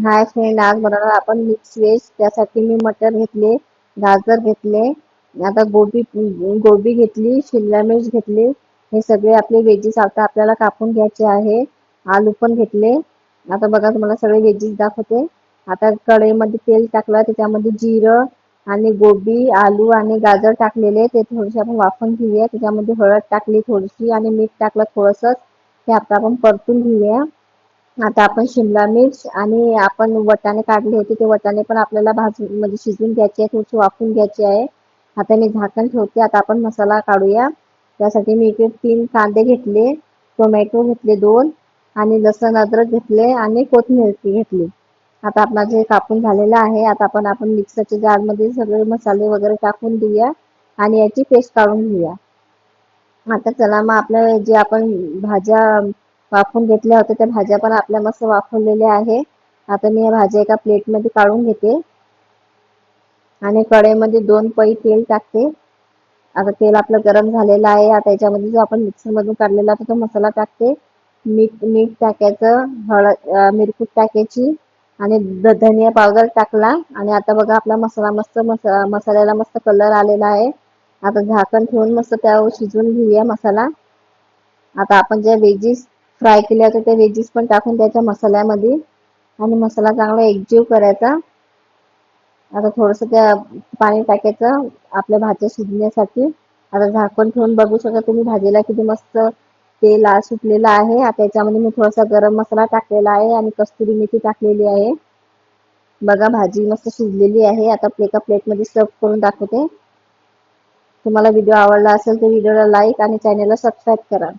Hi friend, आज बनवणार आपण मिक्स व्हेज. त्यासाठी मी मटर घेतले, गाजर घेतले, आता गोबी गोबी घेतली, शिमला मिर्च घेतली. हे सगळे आपले व्हेजीस आता आपल्याला कापून घ्यायचे आहे. आलू पण घेतले. आता बघा तुम्हाला सगळे व्हेजीस दाखवते. आता कढईमध्ये तेल टाकलं, त्याच्यामध्ये जिरं आणि गोबी, आलू आणि गाजर टाकलेले ते थोडेसे आपण वाफवून घेऊया. त्याच्यामध्ये हळद टाकली थोडीशी आणि मीठ टाकलं थोडंसं. ते आता आपण परतून घेऊया. आता आपण शिमला मिर्च आणि आपण वटाणे काढले होते ते वटाणे पण आपल्याला भाजून म्हणजे शिजवून घ्यायचे आहे, थोडीशी वाफवून घ्यायचे आहे. आता मी झाकण ठेवते. आता आपण मसाला काढूया. त्यासाठी मी इथे 3 कांदे घेतले, टोमॅटो घेतले 2 आणि लसण अद्रक घेतले आणि कोथिंबीर घेतली. आता आपला जे कापून झालेला आहे, आता आपण मिक्सरच्या जारमध्ये सगळे मसाले वगैरे टाकून देऊया आणि याची पेस्ट काढून घेऊया. आता चला मग आपल्या जे आपण भाज्या वाफवून घेतल्या होत्या त्या भाज्या पण आपल्या मस्त वाफवलेल्या आहे. आता मी या भाज्या एका प्लेटमध्ये काढून घेते आणि कढईमध्ये 2 पळी तेल टाकते. आता तेल आपलं गरम झालेलं आहे. आता याच्यामध्ये जो आपण मिक्सरमधून काढलेला होता तो मसाला टाकते. मीठ टाकायचं, मिरपूड टाकायची आणि धनिया पावडर टाकला आणि आता बघा आपला मसाला मसाल्याला मस्त कलर आलेला आहे. आता झाकण ठेवून मस्त त्यावर शिजवून घेऊया मसाला. आता आपण ज्या व्हेजीस फ्राय केल्या होत्या त्या व्हेजीस पण टाकून द्यायच्या मसाल्यामध्ये आणि मसाला चांगला एकजीव करायचा. आता थोडंसं त्या पाणी टाकायचं आपल्या भाज्या शिजण्यासाठी. आता झाकण ठेवून बघू शकता तुम्ही भाजीला किती मस्त तेल सुटलेलं आहे. आता याच्यामध्ये मी थोडासा गरम मसाला टाकलेला आहे आणि कस्तुरी मेथी टाकलेली आहे. बघा भाजी मस्त शिजलेली आहे. आता एका प्लेटमध्ये सर्व करून दाखवते. तुम्हाला व्हिडिओ आवडला असेल तर व्हिडिओला लाईक आणि चॅनलला सबस्क्राईब करा.